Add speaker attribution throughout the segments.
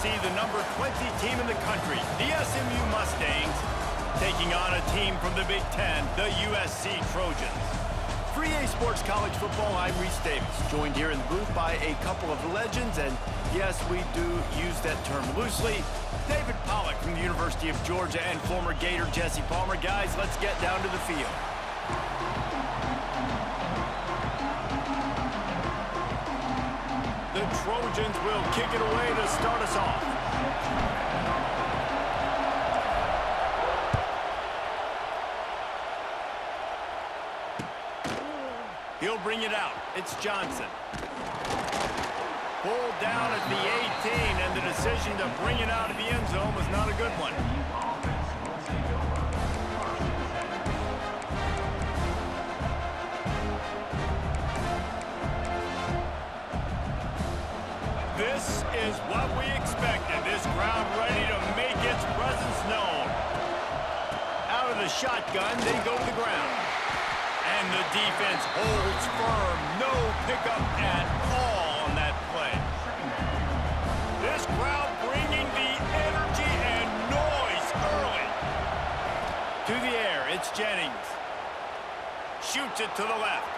Speaker 1: see the number 20 team in the country, the SMU Mustangs, taking on a team from the Big Ten, the USC Trojans. For EA Sports College Football, I'm Reese Davis, joined here in the booth by a couple of legends, and yes, we do use that term loosely. David Pollack from the University of Georgia and former Gator Jesse Palmer. Guys, let's get down to the field. The Trojans will kick it away to start us off. He'll bring it out. It's Johnson. Pulled down at the 18, and the decision to bring it out of the end zone was not a good one. This is what we expected. This crowd ready to make its presence known. Out of the shotgun, they go to the ground. And the defense holds firm. No pickup at all on that play. This crowd bringing the energy and noise early. To the air, it's Jennings. Shoots it to the left.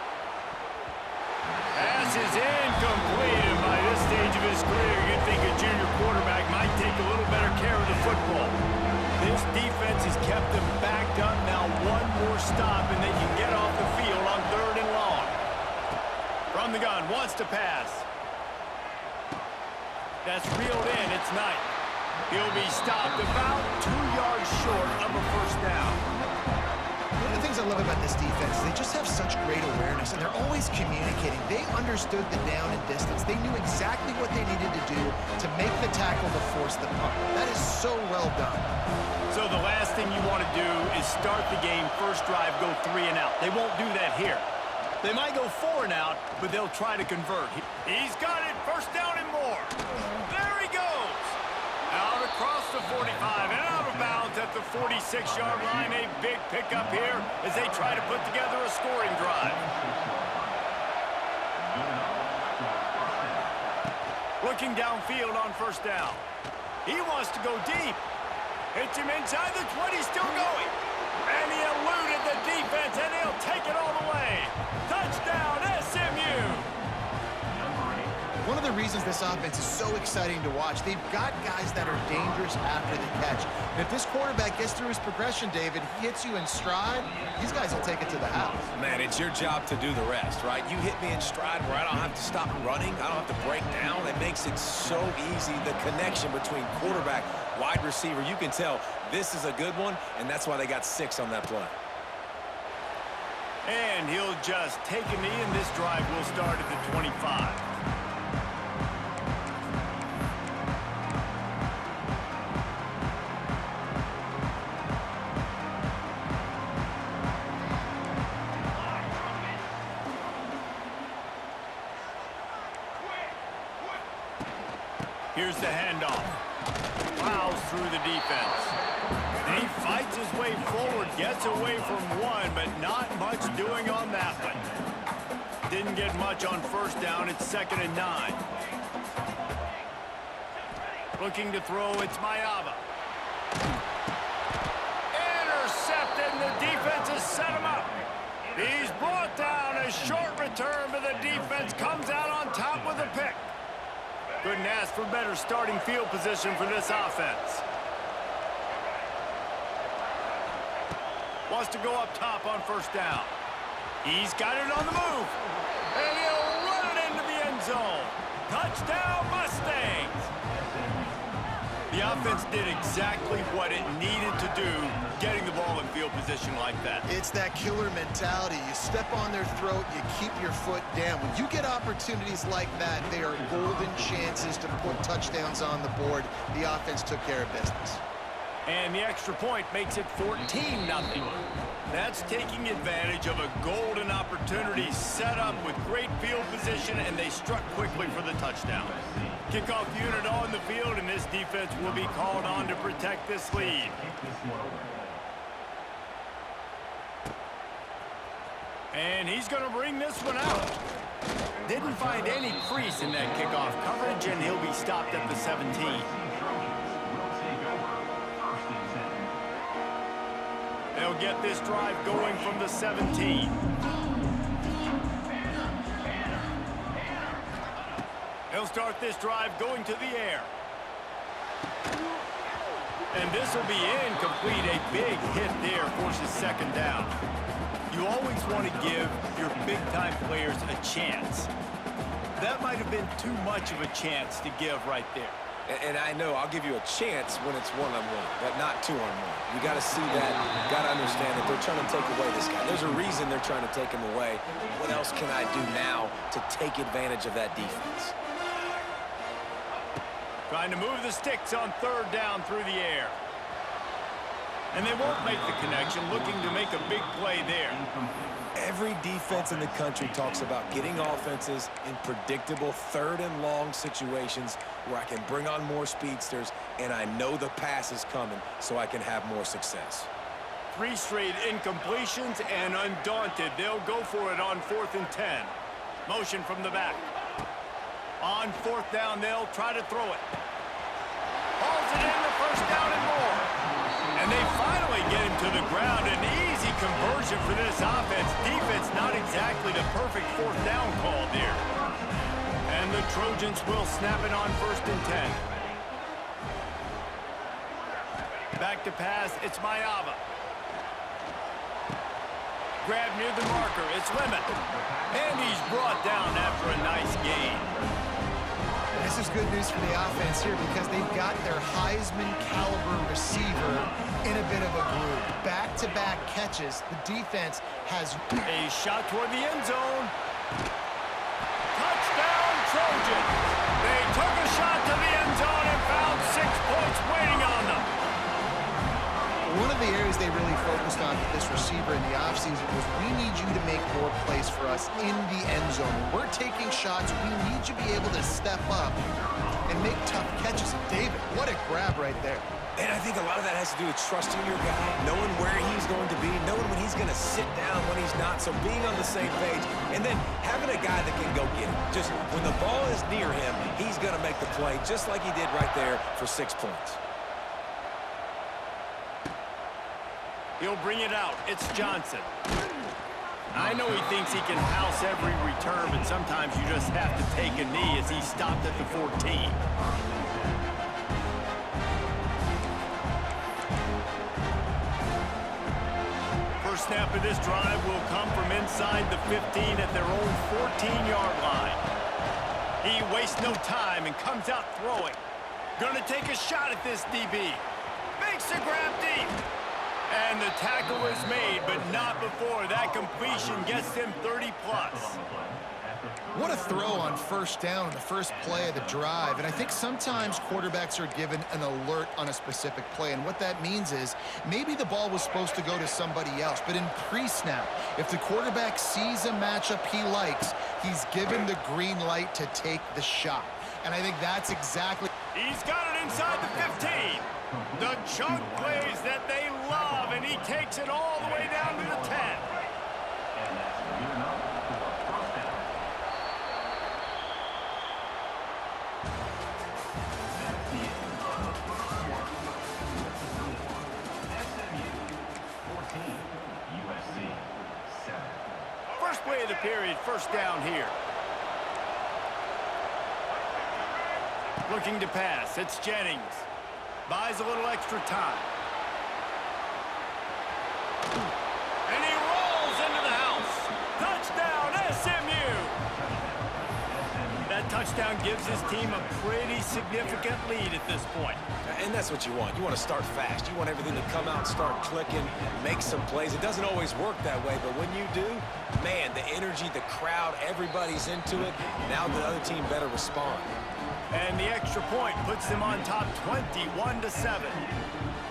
Speaker 1: Pass is incomplete, and by this stage of his career, you'd think a junior quarterback might take a little better care of the football. This defense has kept them backed up. Now one more stop, and they can get off the field on 3rd and long. From the gun, wants to pass. That's reeled in, it's Knight. He'll be stopped about 2 yards short of a first down.
Speaker 2: One of the things I love about this defense is they just have such great awareness, and they're always communicating. They understood the down and distance. They knew exactly what they needed to do to make the tackle to force the punt. That is so well done.
Speaker 1: So the last thing you want to do is start the game, first drive, go 3 and out. They won't do that here. They might go 4 and out, but they'll try to convert. He's got it, first down and more. There he goes. Out across the 45 and out of bounds at the 46-yard line. A big pickup here as they try to put together a scoring drive. Looking downfield on first down. He wants to go deep. Hits him inside the 20, still going. And he eluded the defense, and he'll take it all the way. Touchdown, SMU!
Speaker 2: One of the reasons this offense is so exciting to watch, they've got guys that are dangerous after the catch. And if this quarterback gets through his progression, David, he hits you in stride, these guys will take it to the house.
Speaker 3: Man, it's your job to do the rest, right? You hit me in stride where I don't have to stop running. I don't have to break down. It makes it so easy, the connection between quarterback, wide receiver. You can tell this is a good one, and that's why they got 6 on that play.
Speaker 1: And he'll just take a knee, and this drive will start at the 25. Here's the handoff. Plows through the defense. And he fights his way forward, gets away from one, but not much doing on that one. Didn't get much on first down. It's 2nd and 9. Looking to throw, it's Mayava. Intercepted, and the defense has set him up. He's brought down. A short return, but the defense comes out on top with a pick. Couldn't ask for better starting field position for this offense. Wants to go up top on first down. He's got it on the move. And he'll run it into the end zone. Touchdown, Mustangs! The offense did exactly what it needed to do, getting the ball in field position like that.
Speaker 2: It's that killer mentality. You step on their throat, you keep your foot down. When you get opportunities like that, they are golden chances to put touchdowns on the board. The offense took care of business.
Speaker 1: And the extra point makes it 14-0. That's taking advantage of a golden opportunity set up with great field position, and they struck quickly for the touchdown. Kickoff unit on the field, and this defense will be called on to protect this lead. And he's going to bring this one out. Didn't find any crease in that kickoff coverage, and he'll be stopped at the 17. They'll get this drive going from the 17. They'll start this drive going to the air. And this will be incomplete. A big hit there forces second down. You always want to give your big-time players a chance. That might have been too much of a chance to give right there.
Speaker 3: And I know I'll give you a chance when it's one-on-one, but not two-on-one. You got to see that. You got to understand that they're trying to take away this guy. There's a reason they're trying to take him away. What else can I do now to take advantage of that defense?
Speaker 1: Trying to move the sticks on third down through the air. And they won't make the connection, looking to make a big play there.
Speaker 3: Every defense in the country talks about getting offenses in predictable third and long situations where I can bring on more speedsters and I know the pass is coming so I can have more success.
Speaker 1: 3 straight incompletions and undaunted. They'll go for it on 4th and 10. Motion from the back. On 4th down, they'll try to throw it. Hauls it in the first down and more. And they finally get him to the ground. An easy conversion for this offense. Defense not exactly the perfect 4th down call there. And the Trojans will snap it on 1st and 10. Back to pass, it's Mayava. Grab near the marker, it's Lemon. And he's brought down after a nice gain.
Speaker 2: This is good news for the offense here because they've got their Heisman caliber receiver in a bit of a groove. Back-to-back catches. The defense has
Speaker 1: a shot toward the end zone. Touchdown, Trojans. They took a shot to the end zone and found 6 points waiting on them.
Speaker 2: One of the areas they really focused on with this receiver in the offseason was we need you to make more plays for us in the end zone. When we're taking shots, we need you to be able to step up and make tough catches. David, what a grab right there.
Speaker 3: And I think a lot of that has to do with trusting your guy, knowing where he's going to be, knowing when he's going to sit down, when he's not, so being on the same page, and then having a guy that can go get it. Just when the ball is near him, he's going to make the play, just like he did right there for 6 points.
Speaker 1: He'll bring it out. It's Johnson. I know he thinks he can house every return, but sometimes you just have to take a knee as he stopped at the 14. First snap of this drive will come from inside the 15 at their own 14-yard line. He wastes no time and comes out throwing. Gonna take a shot at this DB. Makes the grab deep. And the tackle is made, but not before that completion gets them 30-plus.
Speaker 2: What a throw on first down, the first play of the drive. And I think sometimes quarterbacks are given an alert on a specific play. And what that means is maybe the ball was supposed to go to somebody else. But in pre-snap, if the quarterback sees a matchup he likes, he's given the green light to take the shot. And I think that's exactly...
Speaker 1: He's got it inside the 15. The chunk plays that they love, and he takes it all the way down to the 10. First play of the period, first down here. Looking to pass, it's Jennings. Buys a little extra time. And he rolls into the house. Touchdown, SMU! That touchdown gives his team a pretty significant lead at this point.
Speaker 3: And that's what you want. You want to start fast. You want everything to come out and start clicking, make some plays. It doesn't always work that way, but when you do, man, the energy, the crowd, everybody's into it. Now the other team better respond.
Speaker 1: And the extra point puts them on top 21-7.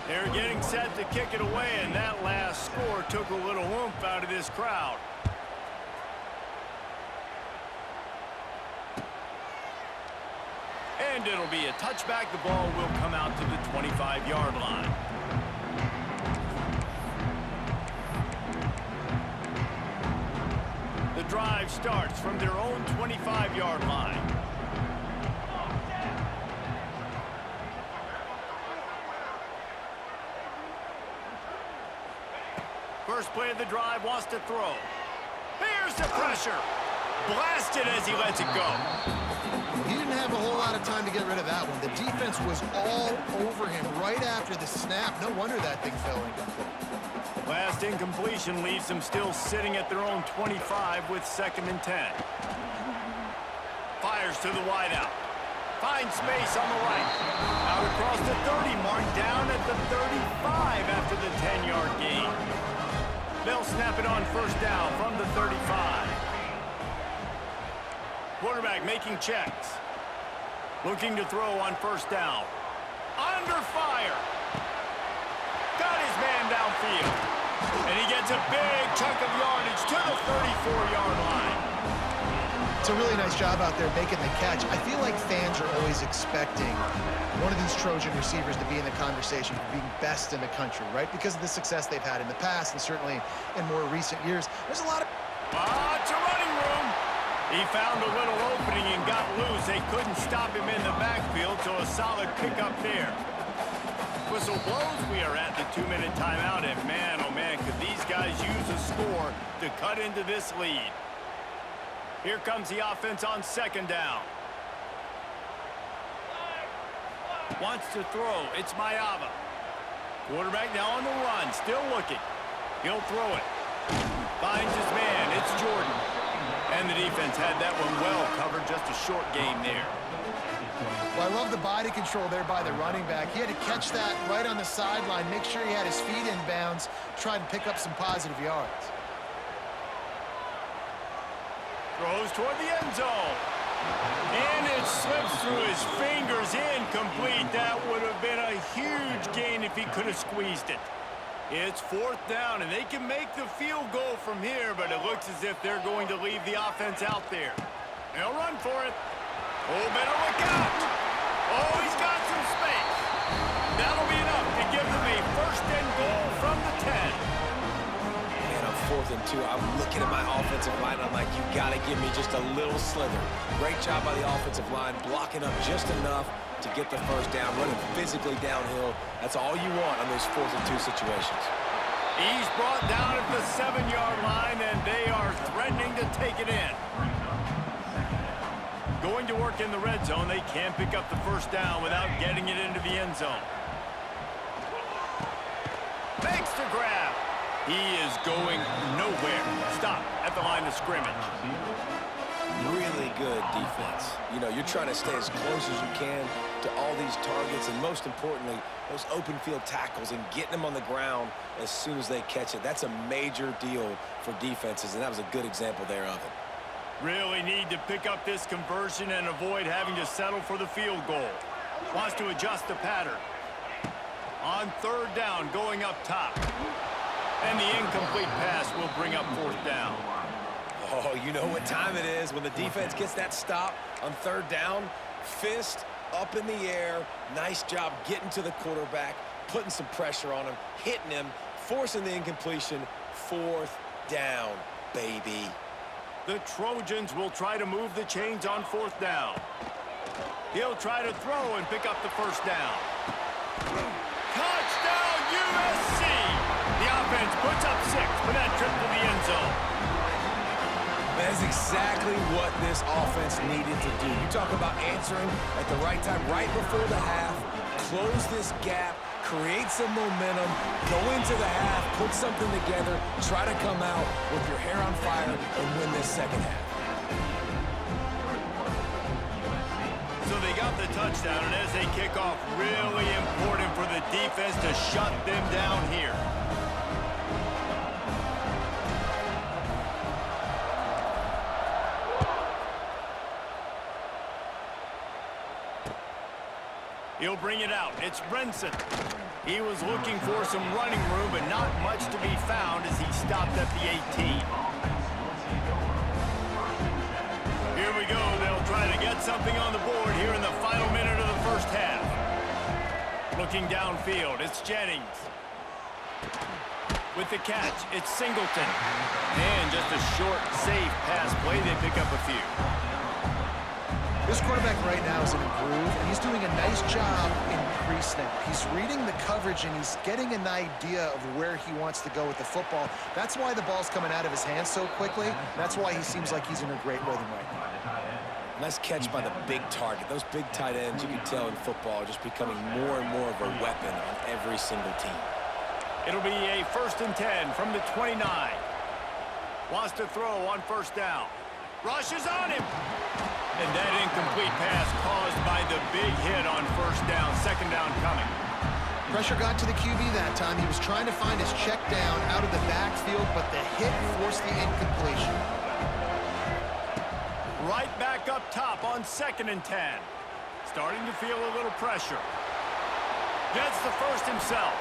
Speaker 1: They're getting set to kick it away, and that last score took a little oomph out of this crowd. And it'll be a touchback. The ball will come out to the 25-yard line. The drive starts from their own 25-yard line. First play of the drive, wants to throw. Here's the pressure. Blasted as he lets it go.
Speaker 2: He didn't have a whole lot of time to get rid of that one. The defense was all over him right after the snap. No wonder that thing fell incomplete.
Speaker 1: Last incompletion leaves them still sitting at their own 25 with 2nd and 10. Fires to the wideout. Finds space on the right. Out across the 30 mark, down at the 35 after the 10-yard gain. They'll snap it on first down from the 35. Quarterback making checks. Looking to throw on first down. Under fire. Got his man downfield. And he gets a big chunk of yardage to the 34-yard line.
Speaker 2: It's a really nice job out there making the catch. I feel like fans are always expecting one of these Trojan receivers to be in the conversation for being best in the country, right? Because of the success they've had in the past and certainly in more recent years. There's a lot of...
Speaker 1: It's a running room. He found a little opening and got loose. They couldn't stop him in the backfield, so a solid pickup there. Whistle blows. We are at the 2-minute timeout, and man, oh man, could these guys use a score to cut into this lead. Here comes the offense on 2nd down. Wants to throw. It's Mayava. Quarterback now on the run, still looking. He'll throw it. Finds his man. It's Jordan. And the defense had that one well covered. Just a short game there.
Speaker 2: Well, I love the body control there by the running back. He had to catch that right on the sideline, make sure he had his feet in bounds, try to pick up some positive yards.
Speaker 1: Throws toward the end zone. And it slips through his fingers, incomplete. That would have been a huge gain if he could have squeezed it. It's 4th down, and they can make the field goal from here, but it looks as if they're going to leave the offense out there. They'll run for it. Oh, better look out. Oh, he's got some space. That'll be enough to give them a 1st and goal from the 10.
Speaker 3: Man, on 4th and 2, I'm looking at my offensive line. I'm like, you got to give me just a little slither. Great job by the offensive line, blocking up just enough to get the 1st down, running physically downhill. That's all you want on those 4th and 2 situations.
Speaker 1: He's brought down at the 7-yard line, and they are threatening to take it in. Going to work in the red zone. They can't pick up the 1st down without getting it into the end zone. Makes the grab. He is going nowhere. Stop at the line of scrimmage.
Speaker 3: Really good defense. You know, you're trying to stay as close as you can to all these targets, and most importantly, those open field tackles and getting them on the ground as soon as they catch it. That's a major deal for defenses, and that was a good example there of it.
Speaker 1: Really need to pick up this conversion and avoid having to settle for the field goal. Wants to adjust the pattern. On 3rd down, going up top. And the incomplete pass will bring up 4th down.
Speaker 3: Oh, you know what time it is when the defense gets that stop on 3rd down. Fist up in the air. Nice job getting to the quarterback, putting some pressure on him, hitting him, forcing the incompletion. 4th down, baby.
Speaker 1: The Trojans will try to move the chains on 4th down. He'll try to throw and pick up the 1st down. Touchdown, USC! The offense puts up 6 for that trip to the end zone.
Speaker 3: That is exactly what this offense needed to do. You talk about answering at the right time, right before the half, close this gap, create some momentum, go into the half, put something together, try to come out with your hair on fire and win this 2nd half.
Speaker 1: So they got the touchdown, and as they kick off, really important for the defense to shut them down here. He'll bring it out. It's Brinson. He was looking for some running room, but not much to be found as he stopped at the 18. Here we go. They'll try to get something on the board here in the final minute of the 1st half. Looking downfield, it's Jennings. With the catch, it's Singleton. And just a short, safe pass play. They pick up a few.
Speaker 2: This quarterback right now is in a groove, and he's doing a nice job in crease now. He's reading the coverage, and he's getting an idea of where he wants to go with the football. That's why the ball's coming out of his hands so quickly. That's why he seems like he's in a great rhythm right now.
Speaker 3: Nice catch by the big target. Those big tight ends, you can tell in football, are just becoming more and more of a weapon on every single team.
Speaker 1: It'll be a 1st and 10 from the 29. Wants to throw on 1st down. Rushes on him. And that incomplete pass caused by the big hit on 1st down. 2nd down coming.
Speaker 2: Pressure got to the QB that time. He was trying to find his check down out of the backfield, but the hit forced the incompletion.
Speaker 1: Right back up top on 2nd and 10. Starting to feel a little pressure. Gets the first himself.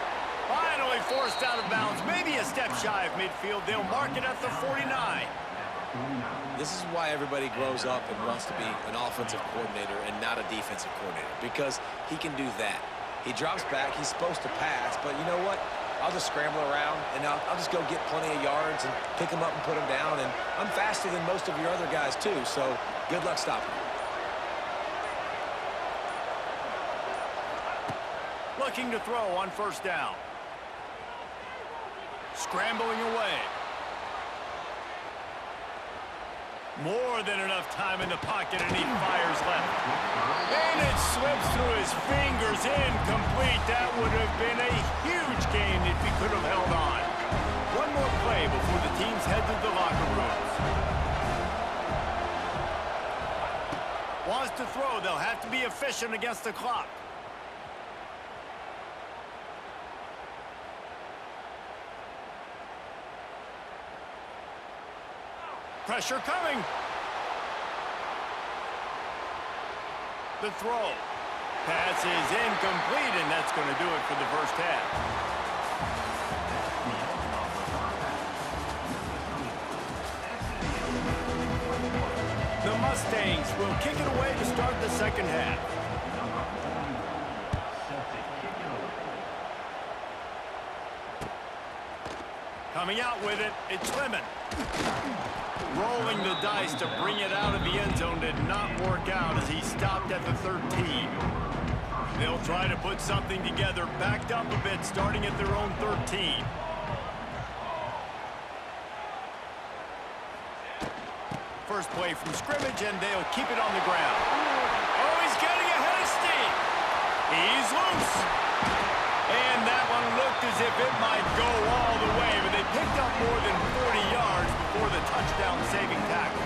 Speaker 1: Finally forced out of bounds. Maybe a step shy of midfield. They'll mark it at the 49.
Speaker 3: This is why everybody grows up and wants to be an offensive coordinator and not a defensive coordinator, because he can do that. He drops back. He's supposed to pass, but you know what? I'll just scramble around, and I'll just go get plenty of yards and pick them up and put them down. And I'm faster than most of your other guys, too, so good luck stopping me.
Speaker 1: Looking to throw on 1st down. Scrambling away. More than enough time in the pocket, and he fires left. And it slips through his fingers. Incomplete. That would have been a huge gain if he could have held on. One more play before the teams head to the locker rooms. Wants to throw. They'll have to be efficient against the clock. Pressure coming. The throw. Pass is incomplete, and that's going to do it for the 1st half. The Mustangs will kick it away to start the 2nd half. Coming out with it, it's Lemon. Rolling the dice to bring it out of the end zone did not work out as he stopped at the 13. They'll try to put something together, backed up a bit, starting at their own 13. First play from scrimmage, and they'll keep it on the ground. Oh, he's getting ahead of steam. He's loose. And that one looked as if it might go all the way, but they picked up more than 40 yards before the touchdown-saving tackle.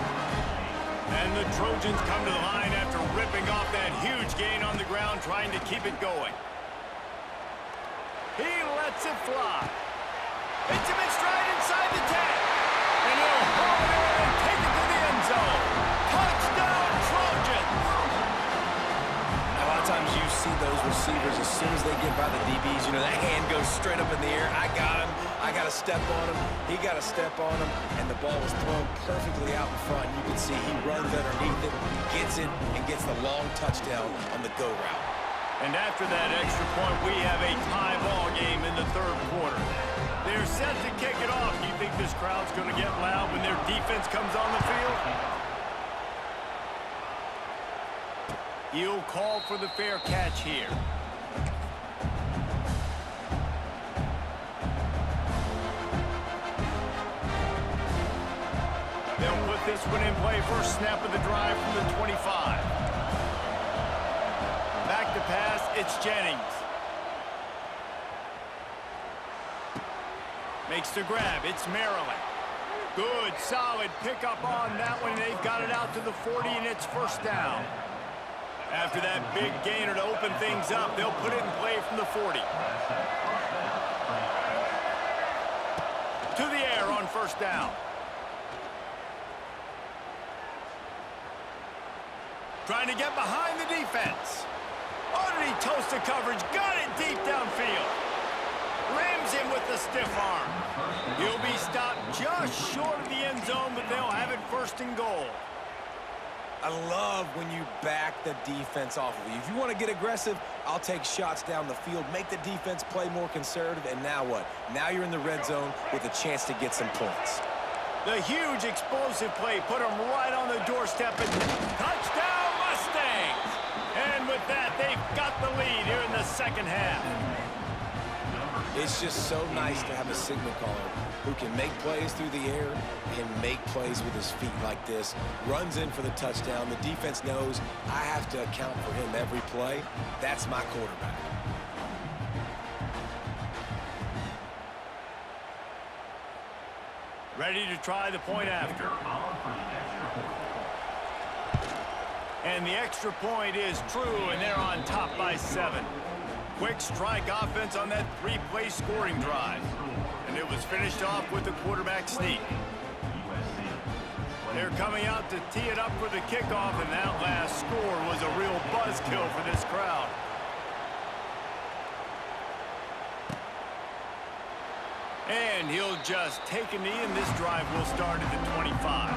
Speaker 1: And the Trojans come to the line after ripping off that huge gain on the ground, trying to keep it going. He lets it fly. Hits him in stride inside the 10. And he'll haul it in and take it to the end zone. Touchdown, Trojans!
Speaker 3: A lot of times you see those receivers, as soon as they get by the DBs, you know, that hand goes straight up in the air. I got him. I got to step on him. He got to step on him. And the ball was thrown perfectly out in front. You can see he runs underneath it, gets it, and gets the long touchdown on the go route.
Speaker 1: And after that extra point, we have a tie ball game in the 3rd quarter. They're set to kick it off. Do you think this crowd's going to get loud when their defense comes on the field? He'll call for the fair catch here. They'll put this one in play. First snap of the drive from the 25. Back to pass, it's Jennings. Makes the grab, it's Maryland. Good, solid pickup on that one. They've got it out to the 40, and it's 1st down. After that big gainer to open things up, they'll put it in play from the 40. To the air on 1st down. Trying to get behind the defense. Oh, did he toast the coverage? Got it deep downfield. Rams him with the stiff arm. He'll be stopped just short of the end zone, but they'll have it 1st and goal.
Speaker 3: I love when you back the defense off of you. If you want to get aggressive, I'll take shots down the field, make the defense play more conservative, and now what? Now you're in the red zone with a chance to get some points.
Speaker 1: The huge explosive play put him right on the doorstep, and touchdown Mustangs! And with that, they've got the lead here in the the second half.
Speaker 3: It's just so nice to have a signal caller who can make plays through the air and make plays with his feet like this. Runs in for the touchdown. The defense knows I have to account for him every play. That's my quarterback.
Speaker 1: Ready to try the point after. And the extra point is true, and they're on top by 7. Quick strike offense on that 3-play scoring drive. And it was finished off with the quarterback sneak. They're coming out to tee it up for the kickoff, and that last score was a real buzzkill for this crowd. And he'll just take a knee, and this drive will start at the 25.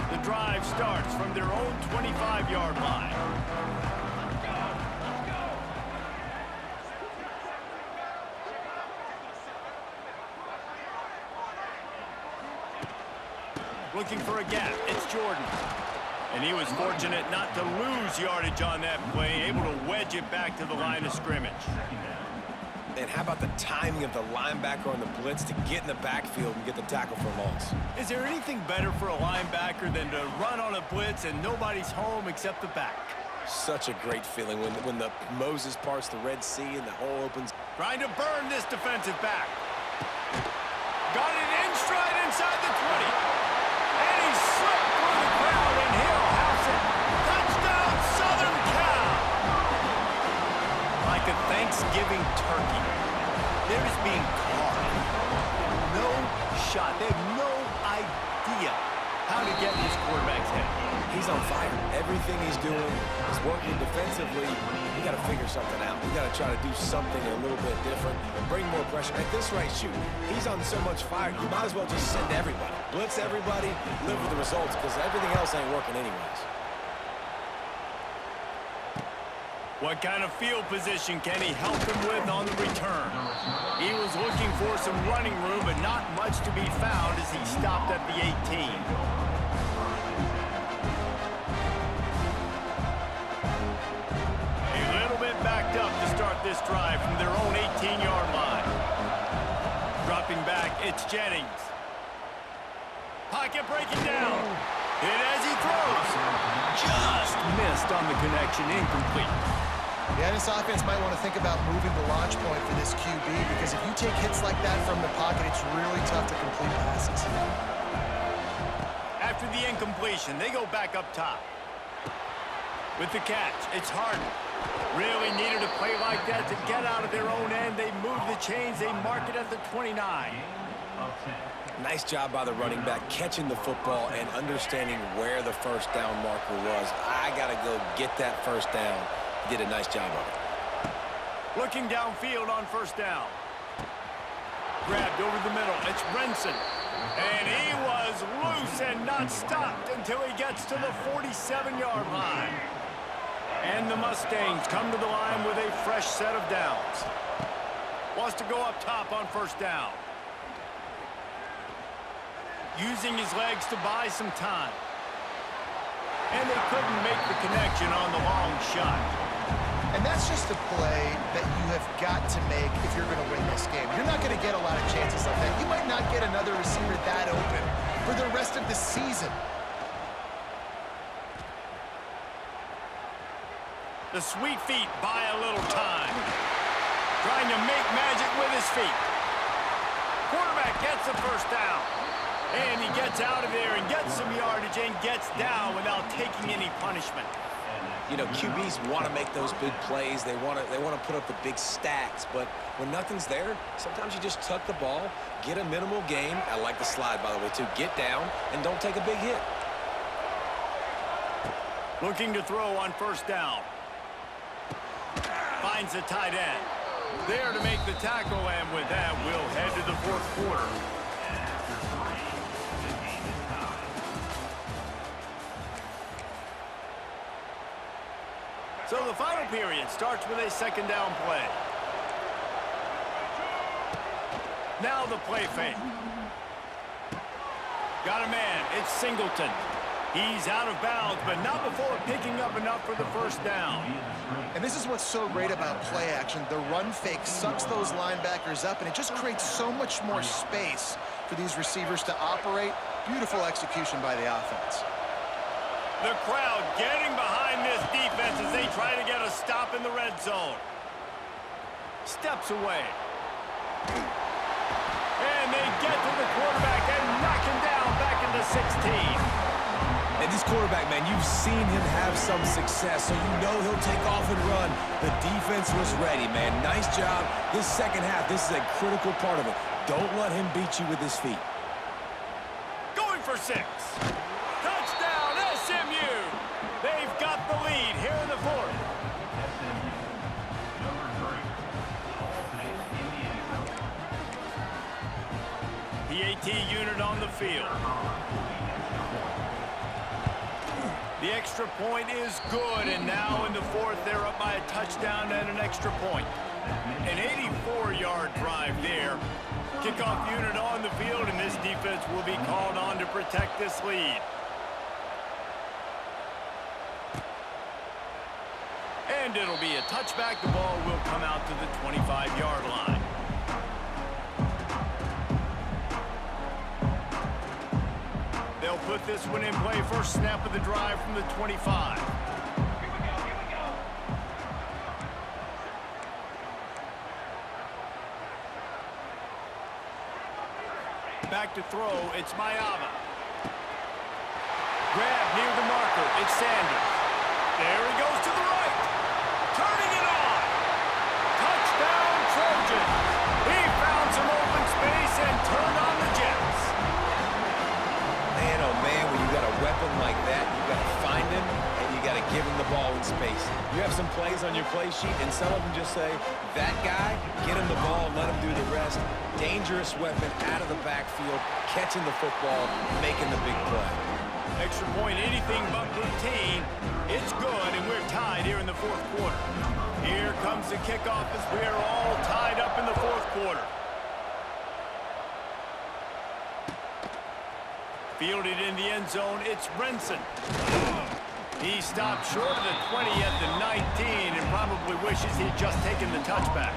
Speaker 1: The drive starts from their own 25-yard line. Looking for a gap. It's Jordan. And he was fortunate not to lose yardage on that play, able to wedge it back to the line of scrimmage.
Speaker 3: And how about the timing of the linebacker on the blitz to get in the backfield and get the tackle for a loss?
Speaker 1: Is there anything better for a linebacker than to run on a blitz and nobody's home except the back?
Speaker 3: Such a great feeling when the Moses parts the Red Sea and the hole opens.
Speaker 1: Trying to burn this defensive back. Got it in stride inside the 20. And he slipped through the crowd, and he'll house it. Touchdown, Southern Cal! Like a Thanksgiving turkey, they're just being carved. No shot. They have no idea how to get in this quarterback's head.
Speaker 3: He's on fire. Everything he's doing is working defensively. We got to figure something out. We got to try to do something a little bit different and bring more pressure. At this rate, shoot, he's on so much fire, you might as well just send everybody. Blitz everybody, live with the results, because everything else ain't working anyways.
Speaker 1: What kind of field position can he help him with on the return? He was looking for some running room, but not much to be found as he stopped at the 18. Backed up to start this drive from their own 18-yard line. Dropping back, it's Jennings. Pocket breaking down. Hit as he throws. Just missed on the connection, incomplete.
Speaker 2: Yeah, this offense might want to think about moving the launch point for this QB, because if you take hits like that from the pocket, it's really tough to complete passes.
Speaker 1: After the incompletion, they go back up top. With the catch, it's Harden. Really needed a play like that to get out of their own end. They move the chains. They mark it at the 29.
Speaker 3: Nice job by the running back, catching the football and understanding where the first down marker was. I got to go get that first down. He did a nice job of it.
Speaker 1: Looking downfield on first down. Grabbed over the middle. It's Renson. And he was loose and not stopped until he gets to the 47-yard line. And the Mustangs come to the line with a fresh set of downs. Wants to go up top on first down. Using his legs to buy some time. And they couldn't make the connection on the long shot.
Speaker 2: And that's just a play that you have got to make if you're going to win this game. You're not going to get a lot of chances like that. You might not get another receiver that open for the rest of the season.
Speaker 1: The sweet feet buy a little time. Trying to make magic with his feet. Quarterback gets the first down. And he gets out of there and gets some yardage and gets down without taking any punishment.
Speaker 3: You know, QBs want to make those big plays. They want to put up the big stats. But when nothing's there, sometimes you just tuck the ball, get a minimal gain. I like the slide, by the way, too. Get down and don't take a big hit.
Speaker 1: Looking to throw on first down. Finds the tight end. There to make the tackle, and with that, we'll head to the fourth quarter. So the final period starts with a second down play. Now the play fake. Got a man. It's Singleton. He's out of bounds, but not before picking up enough for the first down.
Speaker 2: And this is what's so great about play action. The run fake sucks those linebackers up, and it just creates so much more space for these receivers to operate. Beautiful execution by the offense.
Speaker 1: The crowd getting behind this defense as they try to get a stop in the red zone. Steps away. And they get to the quarterback and knock him down back into 16.
Speaker 3: And this quarterback, man, you've seen him have some success, so you know he'll take off and run. The defense was ready, man. Nice job. This second half, this is a critical part of it. Don't let him beat you with his feet.
Speaker 1: Going for 6. Touchdown, SMU. They've got the lead here in the fourth. PAT unit on the field. The extra point is good, and now in the fourth, they're up by a touchdown and an extra point. An 84-yard drive there. Kickoff unit on the field, and this defense will be called on to protect this lead. And it'll be a touchback. The ball will come out to the 25-yard line. They'll put this one in play. First snap of the drive from the 25. Back to throw. It's Mayava. Grab near the marker. It's Sanders. There he goes to the right. Turning it on. Touchdown, Trojans. He found some open space and turned on the Jets.
Speaker 3: Man, oh man, when you got a weapon like that, you got to find him and you got to give him the ball in space. You have some plays on your play sheet, and some of them just say, that guy, get him the ball, let him do the rest. Dangerous weapon out of the backfield, catching the football, making the big play.
Speaker 1: Extra point, anything but routine. It's good, and we're tied here in the fourth quarter. Here comes the kickoff as we are all tied up in the fourth quarter. Fielded in the end zone, it's Brinson. He stopped short of the 20 at the 19 and probably wishes he'd just taken the touchback.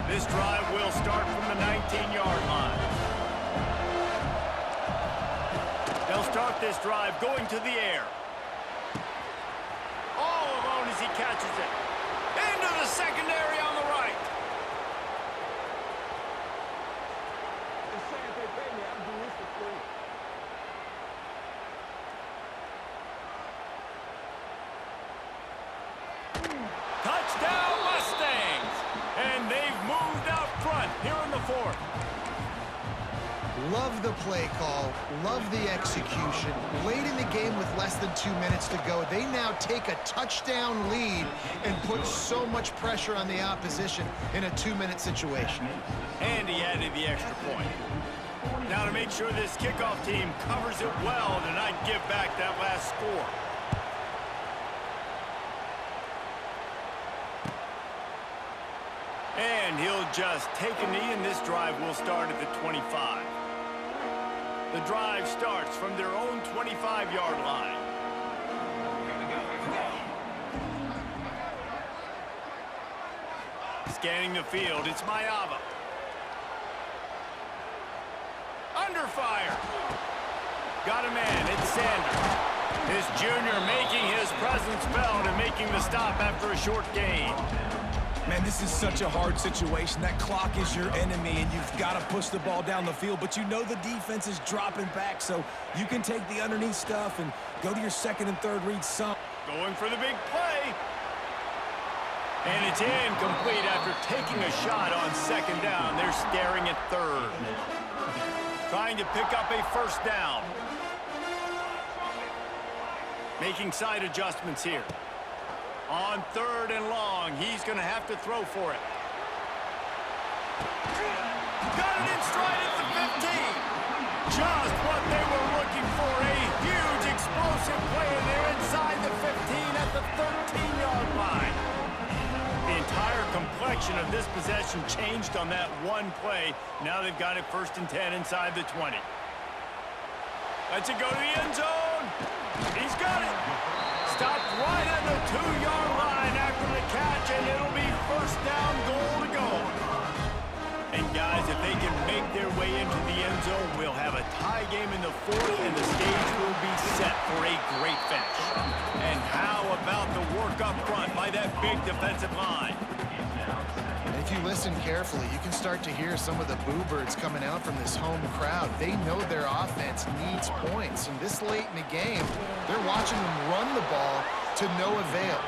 Speaker 1: This drive will start from the 19-yard line. They'll start this drive going to the air. All alone as he catches it. Into the secondary on the right. Touchdown Mustangs! And they've moved out front here in the fourth.
Speaker 2: Love the play call, love the execution. Late in the game with less than 2 minutes to go, they now take a touchdown lead and put so much pressure on the opposition in a 2-minute situation.
Speaker 1: And he added the extra point. Now to make sure this kickoff team covers it well to not give back that last score. And he'll just take a knee, and this drive will start at the 25. The drive starts from their own 25-yard line. Scanning the field, it's Mayava. Under fire. Got a man, it's Sanders. This junior making his presence felt and making the stop after a short gain.
Speaker 3: Man, this is such a hard situation. That clock is your enemy, and you've got to push the ball down the field, but you know the defense is dropping back, so you can take the underneath stuff and go to your second and third read some.
Speaker 1: Going for the big play. And it's incomplete after taking a shot on second down. They're staring at third. Trying to pick up a first down. Making side adjustments here. On third and long, he's going to have to throw for it. Got it in stride at the 15. Just what they were looking for. A huge explosive play, and they're inside the 15 at the the 13-yard line. The entire complexion of this possession changed on that one play. Now they've got it 1st and 10 inside the 20. Lets it go to the end zone. He's got it. Stopped right at the 2-yard line after the catch, and it'll be 1st down, goal to go. And guys, if they can make their way into the end zone, we'll have a tie game in the 4th, and the stage will be set for a great finish. And how about the work up front by that big defensive line?
Speaker 2: If you listen carefully, you can start to hear some of the boo birds coming out from this home crowd. They know their offense needs points, and this late in the game, they're watching them run the ball to no avail.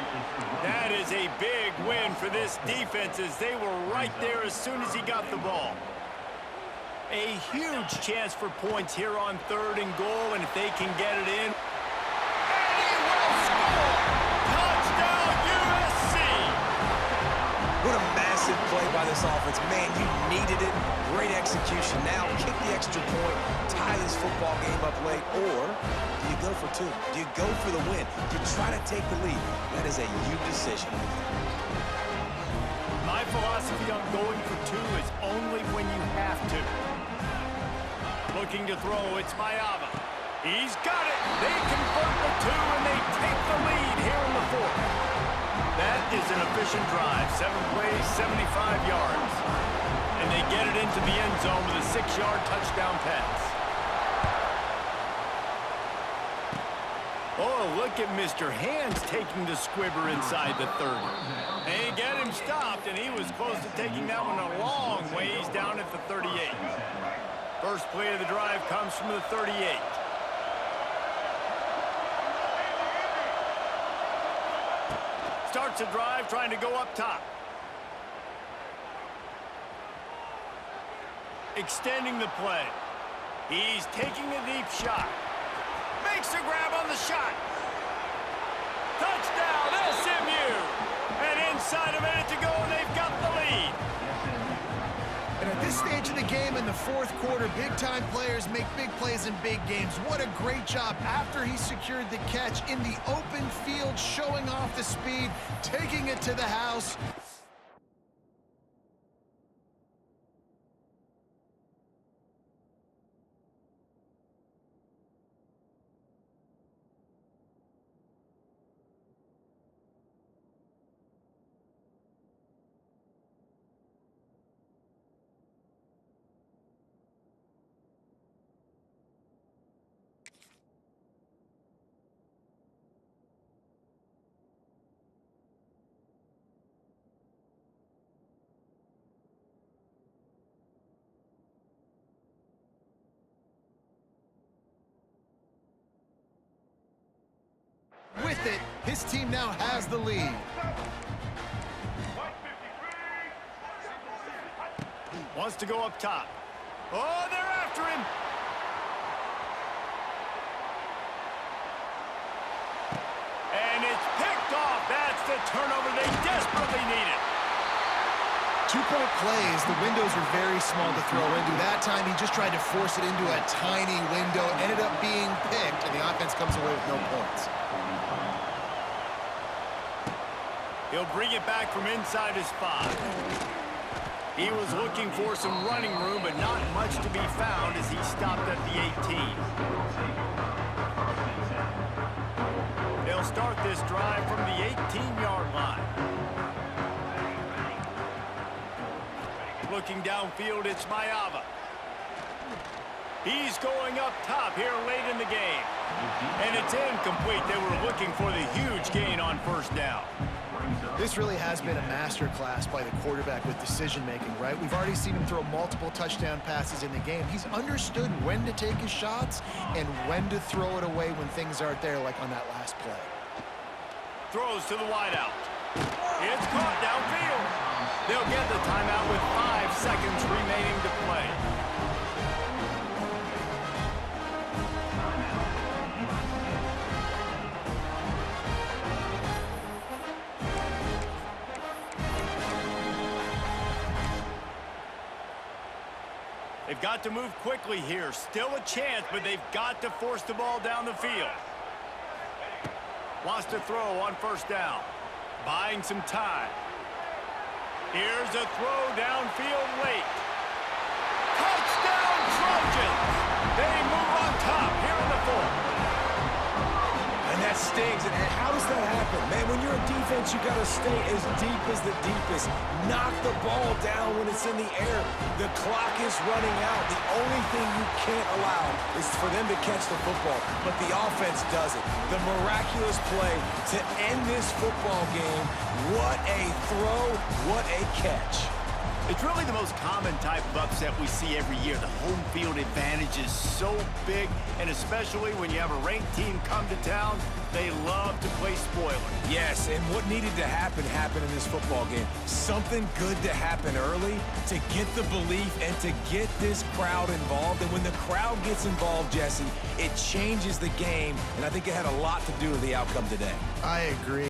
Speaker 1: That is a big win for this defense, as they were right there as soon as he got the ball. A huge chance for points here on 3rd and goal, and if they can get it in, and he will score! Touchdown, USC!
Speaker 3: What a massive play by this offense. Man, you needed it. Great execution. Now kick the extra point, tie this football game up late, or do you go for 2? Do you go for the win? Do you try to take the lead? That is a you decision.
Speaker 1: My philosophy on going for 2 is only when you have to. Looking to throw, it's Mayava. He's got it. They convert the 2, and they take the lead here in the 4th. That is an efficient drive. 7 plays, 75 yards. And they get it into the end zone with a 6-yard touchdown pass. Oh, look at Mr. Hands taking the squibber inside the 30. They get him stopped, and he was close to taking that one a long ways down at the 38. First play of the drive comes from the 38. Starts a drive trying to go up top. Extending the play. He's taking a deep shot. Makes a grab on the shot. Touchdown, SMU! And inside a minute to go, and they've got the lead.
Speaker 2: And at this stage of the game in the 4th quarter, big-time players make big plays in big games. What a great job after he secured the catch in the open field, showing off the speed, taking it to the house. With it, his team now has the lead.
Speaker 1: Wants to go up top. Oh, they're after him. And it's picked off. That's the turnover they desperately needed.
Speaker 2: 2-point plays, the windows are very small to throw into. That time, he just tried to force it into a tiny window, ended up being picked, and the offense comes away with no points.
Speaker 1: He'll bring it back from inside his 5. He was looking for some running room, but not much to be found as he stopped at the 18. They'll start this drive from the 18-yard line. Looking downfield, it's Mayava. He's going up top here late in the game. And it's incomplete. They were looking for the huge gain on 1st down.
Speaker 2: This really has been a masterclass by the quarterback with decision-making, right? We've already seen him throw multiple touchdown passes in the game. He's understood when to take his shots and when to throw it away when things aren't there, like on that last play.
Speaker 1: Throws to the wideout. It's caught downfield. They'll get the timeout with 5 seconds remaining to play. They've got to move quickly here. Still a chance, but they've got to force the ball down the field. Wants to throw on first down. Buying some time. Here's a throw downfield late. Touchdown Trojans! They move on top here in the fourth.
Speaker 3: And that stings. And how does that happen? Man, when you're a defense, you got to stay as deep as the deepest. Knock the ball down when it's in the air. The clock is running out. The only thing you can't allow is for them to catch the football. But the offense does it. The miraculous play to end this football game. What a throw. What a catch.
Speaker 1: It's really the most common type of upset we see every year. The home field advantage is so big, and especially when you have a ranked team come to town, they love to play spoiler.
Speaker 3: Yes, and what needed to happen happened in this football game. Something good to happen early to get the belief and to get this crowd involved. And when the crowd gets involved, Jesse, it changes the game, and I think it had a lot to do with the outcome today.
Speaker 2: I agree.